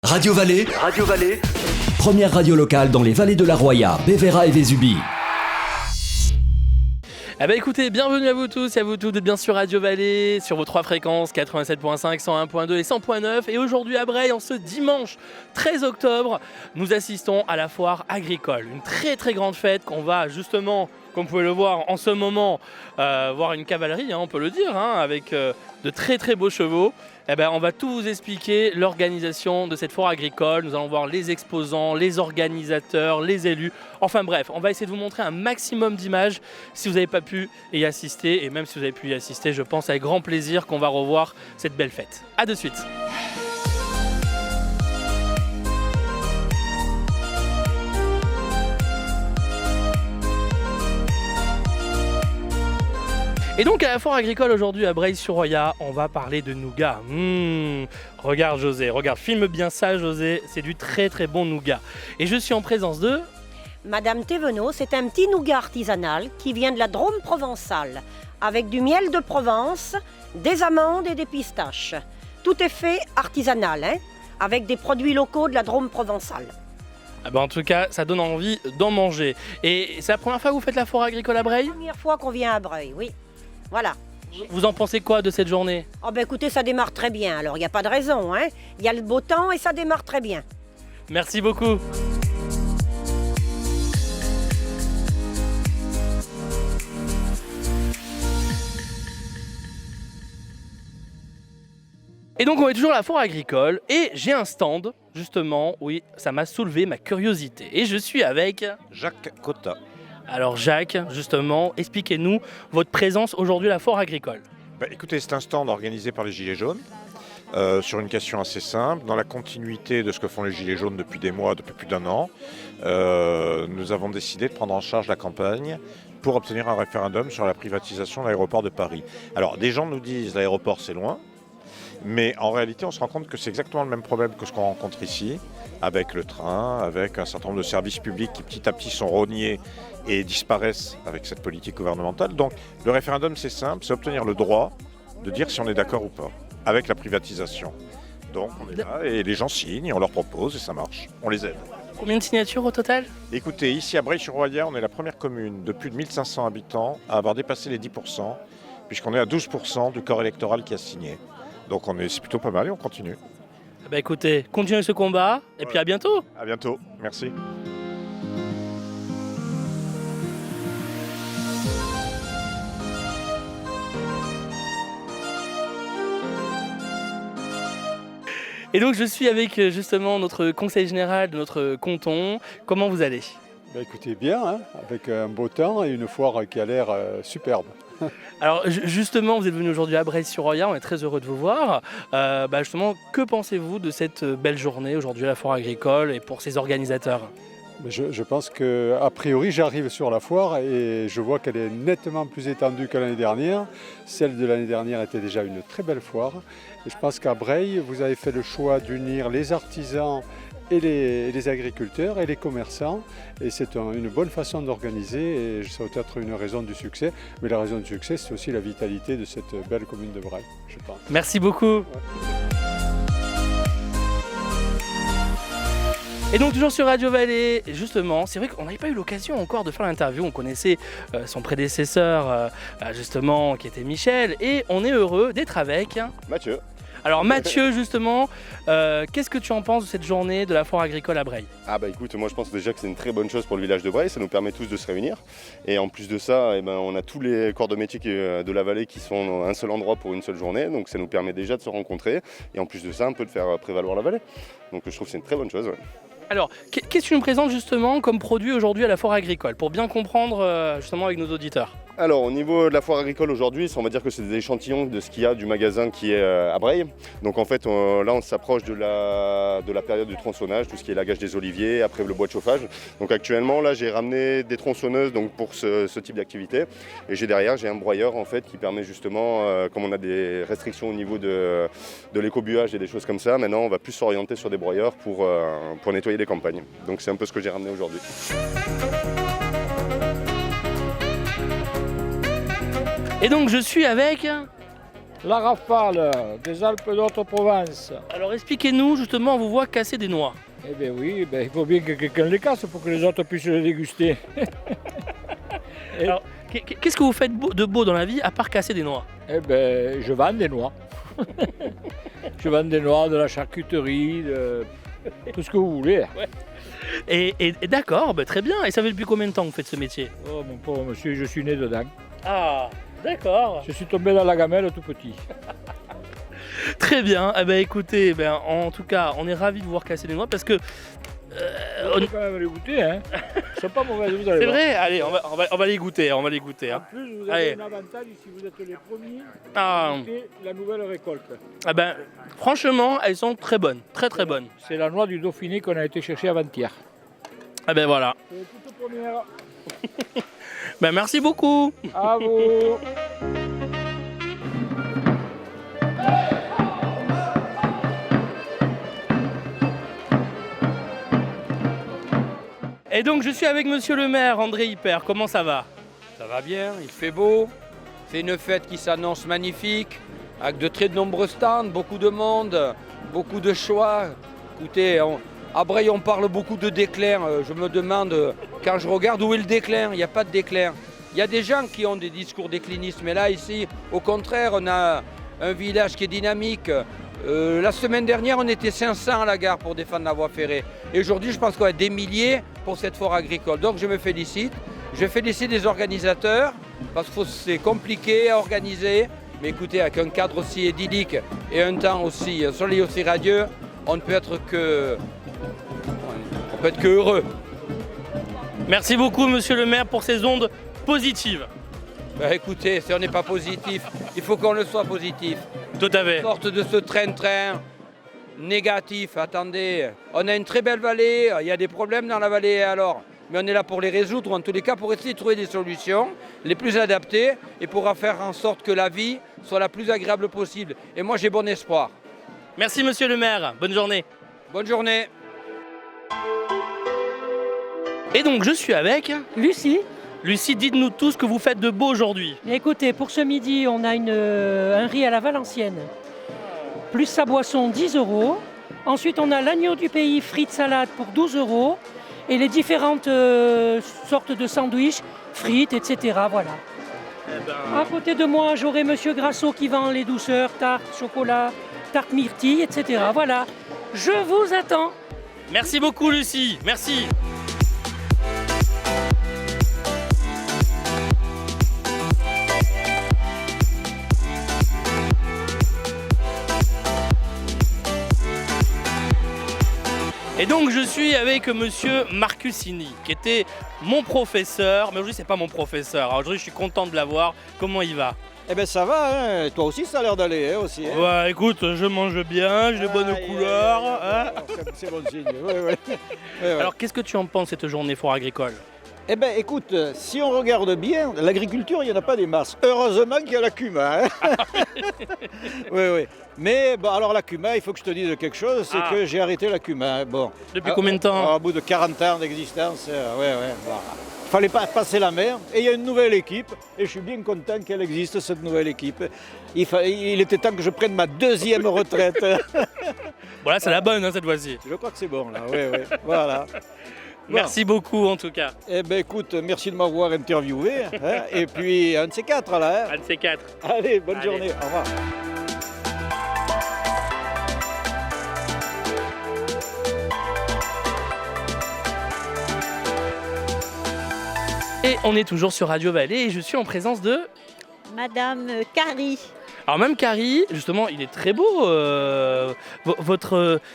Radio Vallée, première radio locale dans les vallées de la Roya, Bévéra et Vésubie. Écoutez, bienvenue à vous tous et à vous toutes, bien sûr Radio Vallée, sur vos trois fréquences 87.5, 101.2 et 100.9. Et aujourd'hui à Breil, en ce dimanche 13 octobre, nous assistons à la foire agricole. Une très très grande fête qu'on va justement, comme vous pouvez le voir en ce moment, voir une cavalerie, on peut le dire, avec de très très beaux chevaux. On va tout vous expliquer, l'organisation de cette foire agricole. Nous allons voir les exposants, les organisateurs, les élus. Enfin bref, on va essayer de vous montrer un maximum d'images si vous n'avez pas pu y assister. Et même si vous avez pu y assister, je pense avec grand plaisir qu'on va revoir cette belle fête. A de suite. Et donc à la foire agricole aujourd'hui à Breil-sur-Roya, on va parler de nougat. Regarde José, filme bien ça José, c'est du très très bon nougat. Et je suis en présence de... Madame Thévenot, c'est un petit nougat artisanal qui vient de la Drôme provençale, avec du miel de Provence, des amandes et des pistaches. Tout est fait artisanal, avec des produits locaux de la Drôme provençale. En tout cas, ça donne envie d'en manger. Et c'est la première fois que vous faites la foire agricole à Breil ? La première fois qu'on vient à Breil, oui. Voilà. Vous en pensez quoi de cette journée ? Écoutez, ça démarre très bien, alors il n'y a pas de raison. Il y a le beau temps et ça démarre très bien. Merci beaucoup. Et donc on est toujours à la foire agricole et j'ai un stand, justement, oui, ça m'a soulevé ma curiosité. Et je suis avec... Jacques Cotta. Alors Jacques, justement, expliquez-nous votre présence aujourd'hui à la foire agricole. Écoutez, c'est un stand organisé par les Gilets jaunes sur une question assez simple. Dans la continuité de ce que font les Gilets jaunes depuis des mois, depuis plus d'un an, nous avons décidé de prendre en charge la campagne pour obtenir un référendum sur la privatisation de l'aéroport de Paris. Alors des gens nous disent l'aéroport c'est loin, mais en réalité on se rend compte que c'est exactement le même problème que ce qu'on rencontre ici, avec le train, avec un certain nombre de services publics qui petit à petit sont rognés et disparaissent avec cette politique gouvernementale. Donc le référendum c'est simple, c'est obtenir le droit de dire si on est d'accord ou pas avec la privatisation. Donc on est là et les gens signent, on leur propose et ça marche, on les aide. Combien de signatures au total ? Écoutez, ici à Breil-sur-Roya, on est la première commune de plus de 1500 habitants à avoir dépassé les 10%, puisqu'on est à 12% du corps électoral qui a signé. Donc c'est plutôt pas mal et on continue. Écoutez, continuez ce combat et puis à bientôt. À bientôt, merci. Et donc je suis avec justement notre conseil général de notre canton. Comment vous allez ? Écoutez, bien, avec un beau temps et une foire qui a l'air superbe. Alors justement, vous êtes venu aujourd'hui à Breil-sur-Roya, on est très heureux de vous voir. Justement, que pensez-vous de cette belle journée aujourd'hui à la foire agricole et pour ses organisateurs ? Je pense qu'a priori, j'arrive sur la foire et je vois qu'elle est nettement plus étendue que l'année dernière. Celle de l'année dernière était déjà une très belle foire. Et je pense qu'à Breil, vous avez fait le choix d'unir les artisans et les agriculteurs et les commerçants. Et c'est une bonne façon d'organiser et ça peut être une raison du succès. Mais la raison du succès, c'est aussi la vitalité de cette belle commune de Breil, je pense. Merci beaucoup. Et donc toujours sur Radio Vallée, justement, c'est vrai qu'on n'avait pas eu l'occasion encore de faire l'interview, on connaissait son prédécesseur justement qui était Michel et on est heureux d'être avec Mathieu. Alors Mathieu justement, qu'est-ce que tu en penses de cette journée de la foire agricole à Breil ? Écoute, moi je pense déjà que c'est une très bonne chose pour le village de Breil, ça nous permet tous de se réunir. Et en plus de ça, on a tous les corps de métier de la vallée qui sont dans un seul endroit pour une seule journée, donc ça nous permet déjà de se rencontrer et en plus de ça, un peu de faire prévaloir la vallée. Donc je trouve que c'est une très bonne chose. Ouais. Alors, qu'est-ce que tu nous présentes justement comme produit aujourd'hui à la foire agricole, pour bien comprendre justement avec nos auditeurs ? Alors au niveau de la foire agricole aujourd'hui, on va dire que c'est des échantillons de ce qu'il y a du magasin qui est à Breil. Donc en fait là on s'approche de la période du tronçonnage, tout ce qui est lagage des oliviers, après le bois de chauffage. Donc actuellement là j'ai ramené des tronçonneuses donc, pour ce type d'activité. Et derrière j'ai un broyeur en fait qui permet justement, comme on a des restrictions au niveau de l'écobuage et des choses comme ça, maintenant on va plus s'orienter sur des broyeurs pour nettoyer les campagnes. Donc c'est un peu ce que j'ai ramené aujourd'hui. Et donc je suis avec La Rafale des Alpes d'Haute-Provence. Alors expliquez-nous, justement, on vous voit casser des noix. Eh bien oui, il faut bien que quelqu'un les casse pour que les autres puissent les déguster. Alors, qu'est-ce que vous faites de beau dans la vie à part casser des noix? Eh bien, je vends des noix. Je vends des noix, de la charcuterie, de tout ce que vous voulez. Ouais. Et d'accord, bah, très bien. Et ça fait depuis combien de temps que vous faites ce métier? Oh mon pauvre monsieur, je suis né dedans. Ah, d'accord. Je suis tombé dans la gamelle tout petit. Très bien. Eh ben, écoutez, en tout cas, on est ravis de vous voir casser des noix parce que... On va quand même les goûter, hein. Ils sont pas mauvais, vous allez C'est voir. vrai? Allez, on va les goûter, on va les goûter. En Hein. plus, vous Allez. avez un avantage si vous êtes les premiers Ah. à goûter la nouvelle récolte. Eh ben, franchement, elles sont très bonnes, très très bonnes. C'est la noix du Dauphiné qu'on a été chercher avant-hier. Eh ben voilà. C'est toute première. Ben, merci beaucoup. À vous. Et donc, je suis avec monsieur le maire, André Hyper. Comment ça va? Ça va bien, il fait beau. C'est une fête qui s'annonce magnifique, avec de très nombreux stands, beaucoup de monde, beaucoup de choix. Écoutez, à Breil, on parle beaucoup de déclin. Je me demande, quand je regarde, où est le déclin? Il n'y a pas de déclin. Il y a des gens qui ont des discours déclinistes, mais là, ici, au contraire, on a un village qui est dynamique. La semaine dernière, on était 500 à la gare pour défendre la voie ferrée. Et aujourd'hui, je pense qu'on est des milliers pour cette foire agricole. Donc, je me félicite. Je félicite les organisateurs, parce que c'est compliqué à organiser. Mais écoutez, avec un cadre aussi idyllique et un temps aussi soleil aussi radieux, on ne peut être que heureux. Merci beaucoup, monsieur le maire, pour ces ondes positives. Ben, écoutez, si on n'est pas positif, il faut qu'on le soit positif. Tout à fait. Sorte de ce train-train négatif. Attendez, on a une très belle vallée, il y a des problèmes dans la vallée alors. Mais on est là pour les résoudre, ou en tous les cas pour essayer de trouver des solutions les plus adaptées et pour faire en sorte que la vie soit la plus agréable possible. Et moi j'ai bon espoir. Merci, monsieur le maire. Bonne journée. Bonne journée. Et donc, je suis avec... Lucie, Lucie, dites-nous tout ce que vous faites de beau aujourd'hui. écoutez, pour ce midi, on a un riz à la Valencienne, plus sa boisson, 10 €. Ensuite, on a l'agneau du pays, frites salade pour 12 € et les différentes sortes de sandwichs, frites, etc. Voilà. À côté de moi, j'aurai Monsieur Grasso qui vend les douceurs, tartes, chocolat, tartes myrtilles, etc. Voilà. Je vous attends. Merci beaucoup, Lucie. Merci. Et donc je suis avec monsieur Marcusini, qui était mon professeur, mais aujourd'hui c'est pas mon professeur. Alors aujourd'hui je suis content de l'avoir. Comment il va? Eh ben ça va, hein. Toi aussi ça a l'air d'aller hein, aussi. Hein. Ouais, écoute, je mange bien, j'ai de bonnes couleurs. Hein. C'est bon signe, ouais. Alors qu'est-ce que tu en penses cette journée foire agricole? Eh ben écoute, si on regarde bien, l'agriculture, il n'y en a pas des masses. Heureusement qu'il y a la CUMA. Hein. Oui. Mais bon, alors la CUMA, il faut que je te dise quelque chose, c'est que j'ai arrêté la CUMA. Bon. Depuis combien de temps? Au bout de 40 ans d'existence, ouais. Voilà. Il fallait pas passer la mer. Et il y a une nouvelle équipe, et je suis bien content qu'elle existe, cette nouvelle équipe. Il était temps que je prenne ma deuxième retraite. Voilà, c'est la bonne hein, cette fois-ci. Je crois que c'est bon là, ouais. Voilà. Merci beaucoup en tout cas. Eh ben écoute, merci de m'avoir interviewé. Hein, et puis un de ces quatre là. Hein. Un de ces quatre. Allez, bonne journée. Au revoir. Et on est toujours sur Radio Vallée et je suis en présence de... Madame Carrie. Alors même Carrie, justement, il est très beau.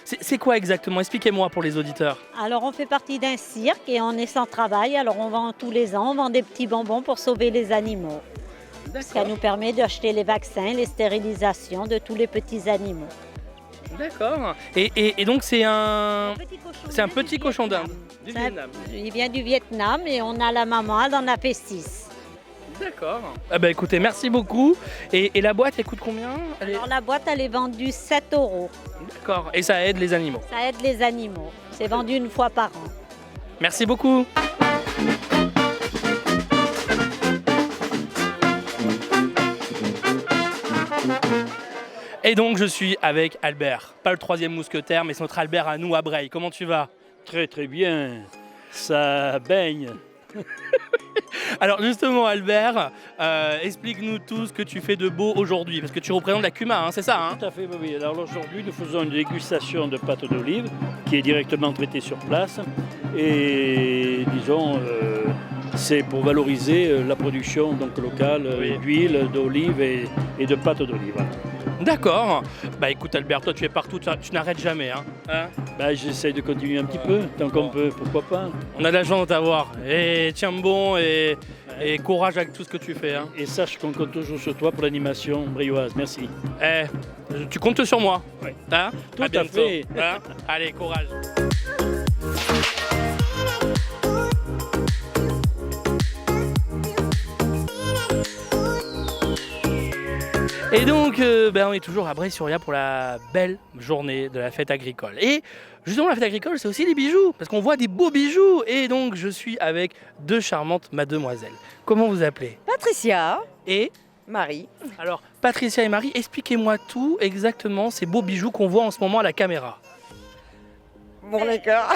C'est quoi exactement? Expliquez-moi pour les auditeurs. Alors on fait partie d'un cirque et on est sans travail. Alors on vend tous les ans, on vend des petits bonbons pour sauver les animaux. Ça nous permet d'acheter les vaccins, les stérilisations de tous les petits animaux. D'accord. Et donc c'est un petit cochon d'Inde du Vietnam. Il vient du Vietnam et on a la maman, elle en a fait 6. D'accord. Ah bah écoutez, merci beaucoup. Et la boîte, elle coûte combien? Alors la boîte, elle est vendue 7 €. D'accord. Et ça aide les animaux? Ça aide les animaux. C'est vendu une fois par an. Merci beaucoup. Et donc je suis avec Albert, pas le troisième mousquetaire, mais c'est notre Albert à nous à Breil. Comment tu vas? Très très bien, ça baigne. Alors justement Albert, explique-nous tout ce que tu fais de beau aujourd'hui, parce que tu représentes la Cuma, c'est ça Tout à fait, oui. Alors aujourd'hui nous faisons une dégustation de pâte d'olive qui est directement traitée sur place et disons c'est pour valoriser la production donc, locale d'huile, d'olive et de pâte d'olive. D'accord. Bah écoute Albert, toi tu es partout, tu n'arrêtes jamais. Hein j'essaye de continuer un petit peu, tant qu'on peut, pourquoi pas. On a de la chance de t'avoir. Et tiens bon et courage avec tout ce que tu fais. Et sache qu'on compte toujours sur toi pour l'animation breilloise. Merci. Tu comptes sur moi. Oui. Tout à fait. Allez, courage. Et donc, on est toujours à Breil-sur-Roya pour la belle journée de la fête agricole. Et justement, la fête agricole, c'est aussi les bijoux, parce qu'on voit des beaux bijoux. Et donc, je suis avec deux charmantes mademoiselles. Comment vous appelez? Patricia et Marie. Alors, Patricia et Marie, expliquez-moi tout exactement ces beaux bijoux qu'on voit en ce moment à la caméra. Bon, d'accord.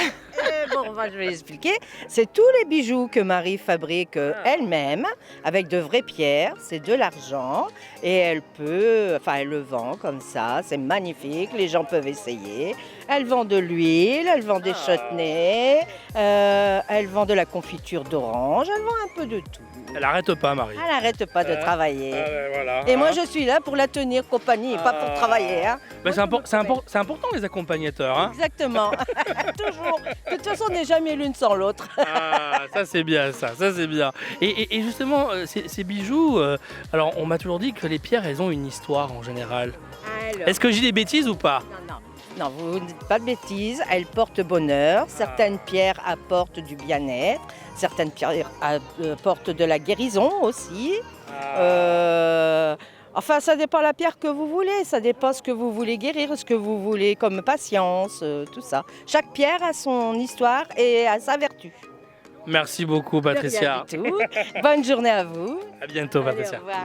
Je vais expliquer. C'est tous les bijoux que Marie fabrique elle-même avec de vraies pierres. C'est de l'argent et elle le vend comme ça. C'est magnifique. Les gens peuvent essayer. Elle vend de l'huile, elle vend des chutneys, elle vend de la confiture d'orange. Elle vend un peu de tout. Elle n'arrête pas, Marie. Elle n'arrête pas de travailler. Voilà, et moi, je suis là pour la tenir compagnie, pas pour travailler. C'est important, les accompagnateurs. Exactement. Toujours. De toute façon, on n'est jamais l'une sans l'autre. Ça c'est bien, ça c'est bien. Et justement, ces bijoux, alors on m'a toujours dit que les pierres, elles ont une histoire en général. Est-ce que j'ai des bêtises ou pas? Non, vous ne dites pas de bêtises. Elles portent bonheur. Certaines pierres apportent du bien-être. Certaines pierres apportent de la guérison aussi. Enfin, ça dépend de la pierre que vous voulez. Ça dépend ce que vous voulez guérir, ce que vous voulez comme patience, tout ça. Chaque pierre a son histoire et a sa vertu. Merci beaucoup, Patricia. De rien du tout. Bonne journée à vous. À bientôt, Patricia. Au revoir.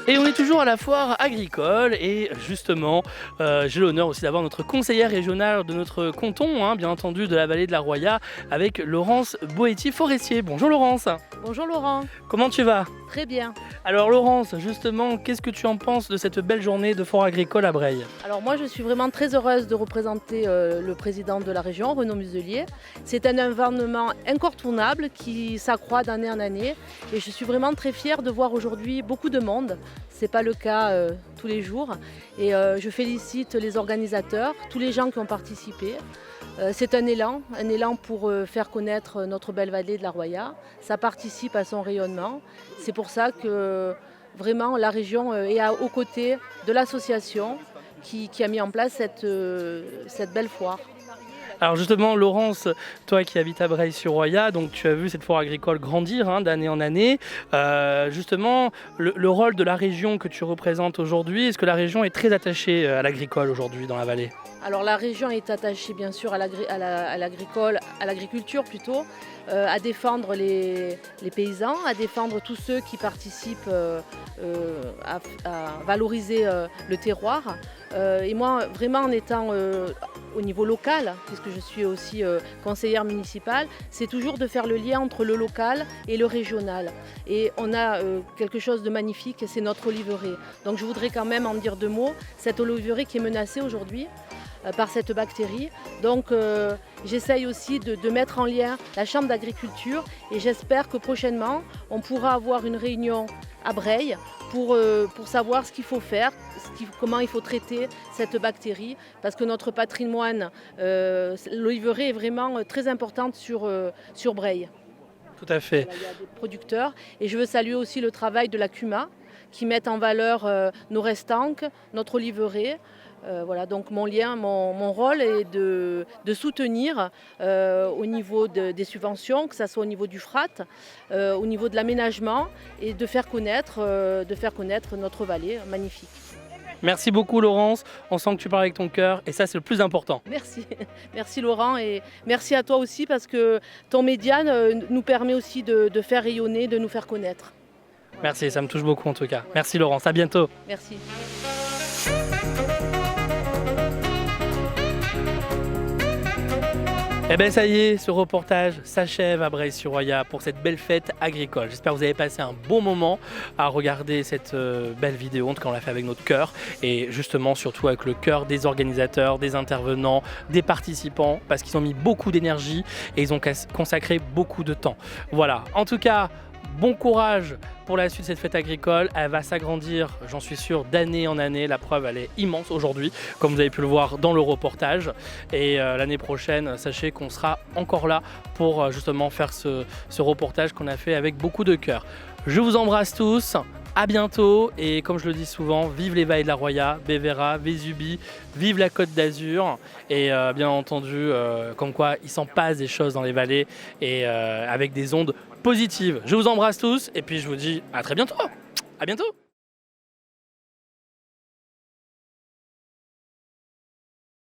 Et on est toujours à la foire agricole et justement, j'ai l'honneur aussi d'avoir notre conseillère régionale de notre canton, bien entendu de la vallée de la Roya, avec Laurence Boetti-Forestier. Bonjour Laurence. Bonjour Laurent. Comment tu vas? Très bien. Alors Laurence, justement, qu'est-ce que tu en penses de cette belle journée de foire agricole à Breil? Alors moi je suis vraiment très heureuse de représenter le président de la région, Renaud Muselier. C'est un événement incontournable qui s'accroît d'année en année et je suis vraiment très fière de voir aujourd'hui beaucoup de monde. Ce n'est pas le cas tous les jours et je félicite les organisateurs, tous les gens qui ont participé. C'est un élan pour faire connaître notre belle vallée de la Roya. Ça participe à son rayonnement. C'est pour ça que vraiment la région est aux côtés de l'association qui a mis en place cette belle foire. Alors justement, Laurence, toi qui habites à Breil-sur-Roya, donc tu as vu cette foire agricole grandir d'année en année. Justement, le rôle de la région que tu représentes aujourd'hui, est-ce que la région est très attachée à l'agricole aujourd'hui dans la vallée? Alors la région est attachée bien sûr à l'agriculture plutôt, à défendre les paysans, à défendre tous ceux qui participent à valoriser le terroir. Et moi, vraiment en étant au niveau local, puisque je suis aussi conseillère municipale, c'est toujours de faire le lien entre le local et le régional. Et on a quelque chose de magnifique, c'est notre oliveraie. Donc je voudrais quand même en dire deux mots. Cette oliveraie qui est menacée aujourd'hui par cette bactérie. Donc j'essaye aussi de mettre en lien la Chambre d'agriculture et j'espère que prochainement on pourra avoir une réunion à Breil pour savoir ce qu'il faut faire, comment il faut traiter cette bactérie parce que notre patrimoine, l'oliveraie est vraiment très importante sur Breil. Tout à fait. Il y a des producteurs et je veux saluer aussi le travail de la Cuma qui met en valeur nos restanques, notre oliveraie. Voilà, donc mon rôle est de soutenir au niveau des subventions, que ce soit au niveau du FRAT, au niveau de l'aménagement et de faire connaître notre vallée magnifique. Merci beaucoup Laurence, on sent que tu parles avec ton cœur et ça c'est le plus important. Merci, merci Laurent et merci à toi aussi parce que ton média nous permet aussi de faire rayonner, de nous faire connaître. Merci, ça me touche beaucoup en tout cas. Merci Laurence, à bientôt. Merci. Eh bien ça y est, ce reportage s'achève à Breil-sur-Roya pour cette belle fête agricole. J'espère que vous avez passé un bon moment à regarder cette belle vidéo, en tout cas on l'a fait avec notre cœur et justement surtout avec le cœur des organisateurs, des intervenants, des participants parce qu'ils ont mis beaucoup d'énergie et ils ont consacré beaucoup de temps. Voilà, en tout cas, bon courage pour la suite de cette fête agricole. Elle va s'agrandir, j'en suis sûr, d'année en année. La preuve, elle est immense aujourd'hui, comme vous avez pu le voir dans le reportage. Et l'année prochaine, sachez qu'on sera encore là pour justement faire ce reportage qu'on a fait avec beaucoup de cœur. Je vous embrasse tous. À bientôt et comme je le dis souvent, vive les vallées de la Roya, Bévéra, Vésubie, vive la Côte d'Azur et bien entendu comme quoi il s'en passe des choses dans les vallées et avec des ondes positives. Je vous embrasse tous et puis je vous dis à très bientôt. À bientôt.